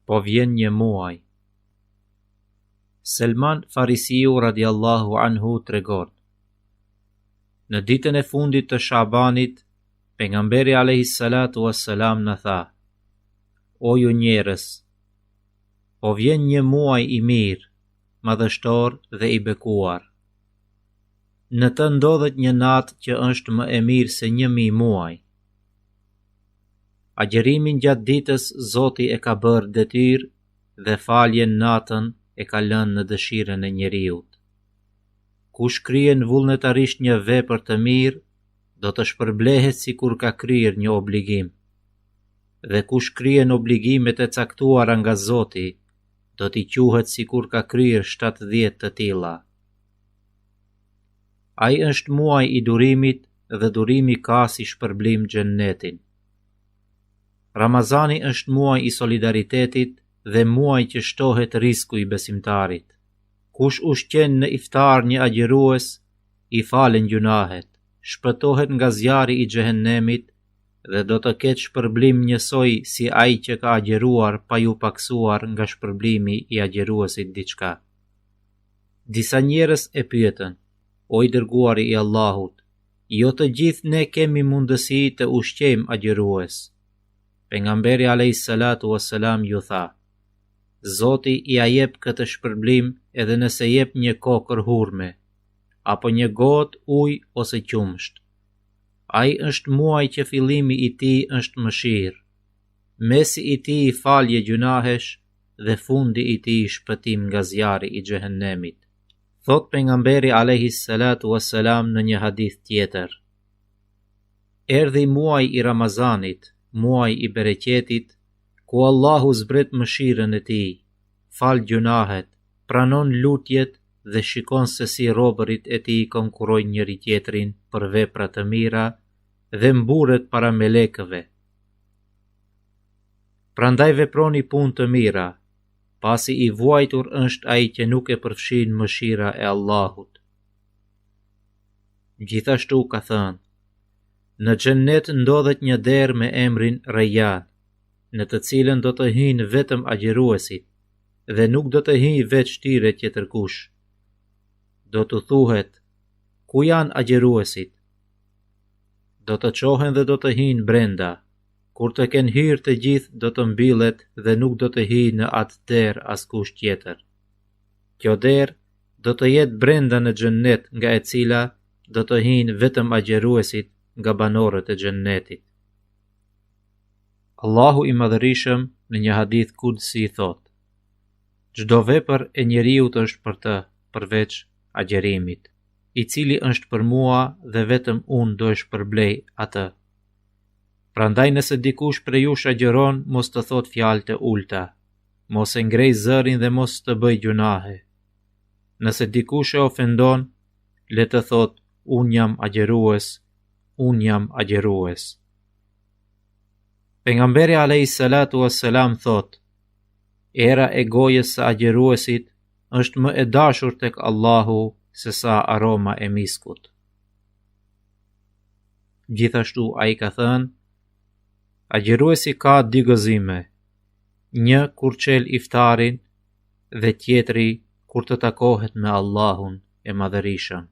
po vjen një muaj. Selman Farisiu radiallahu anhu tregon: në ditën e fundit të Shabanit, pejgamberi alayhis salatu wassalam na tha: o ju njerëz, po vjen një muaj i mirë, madhështor dhe i bekuar. Në të ndodhet një natë që është më e mirë se 1000 muaj. Agjerimin gjatë ditës Zoti e ka bërë detyrë dhe faljen natën e ka lënë në dëshirën e njeriut. Kush kryen vullnetarisht një vepër të mirë, do të shpërblehet sikur ka kryer një obligim. Dhe kush kryen obligimet e caktuara nga Zoti, do t'i quhet sikur ka kryer 70 të tilla. Ai është muaj i durimit dhe durimi ka si shpërblim xhennetin. Ramazani është muaj i solidaritetit dhe muaj që shtohet risku i besimtarit. Kush ushqen në iftar një agjërues, i falen gjunahet, shpëtohet nga zjarri i xhehenemit dhe do të ketë shpërblim njësoj si ai që ka agjëruar pa ju paksuar nga shpërblimi i agjëruesit diçka. Disa njerëz e pyetën: o i dërguari i Allahut, jo të gjithë ne kemi mundësi të ushqejmë agjërues. Pejgamberi alayhis salatu wassalam ju tha: Zoti i a jep këtë shpërblim edhe nëse jep një kokër hurme, apo një gotë ujë ose qumsht. Ai është muaj që fillimi i tij është mëshirë, mesi i tij falje gjunahesh dhe fundi i tij shpëtim nga zjarri i xhehenemit. Thot pejgamberi alayhis salatu wassalam në një hadith tjetër: erdhi muaji i Ramazanit, muaji i bereqetit, ku Allahu zbret mëshirën e tij, fal gjunahet, pranon lutjet dhe shikon se si robërit e tij konkurrojnë njëri tjetrin për vepra të mira dhe mburret para melekëve. Prandaj veproni punë të mira, pasi i vuajtur është ai që nuk e përfshin mëshira e Allahut. Gjithashtu ka thënë: në xhennet ndodhet një derë me emrin Rayyan, në të cilën do të hyjnë vetëm agjëruesit dhe nuk do të hyjë veç tyre tjetërkush. Do të thuhet: ku janë agjëruesit? Do të çohen dhe do të hyjnë brenda. Kur të kenë hyrë të gjithë, do të mbyllet dhe nuk do të hyjë në atë derë askush tjetër. Kjo derë do të jetë brenda në xhennet, nga e cila do të hyjnë vetëm agjëruesit nga banorët e xhennetit. Allahu i Madhërisëm në një hadith kudsi thot: çdo vepër e njeriut është për të, përveç agjërimit, i cili është për mua dhe vetëm unë do e shpërblej atë. Prandaj nëse dikush prej jush agjëron, mos të thot fjalë të ulta, mos e ngrej zërin dhe mos të bëj gjunahe. Nëse dikush e ofendon, le të thot: unë jam agjërues, unë jam agjërues. Pejgamberi alayhis salatu wassalam thot: era e gojës së agjëruesit është më e dashur tek Allahu se sa aroma e miskut. Gjithashtu ai ka thënë: agjëruesi ka 2 gëzime, një kur çel iftarin dhe tjetri kur të takohet me Allahun e Madhërisëm.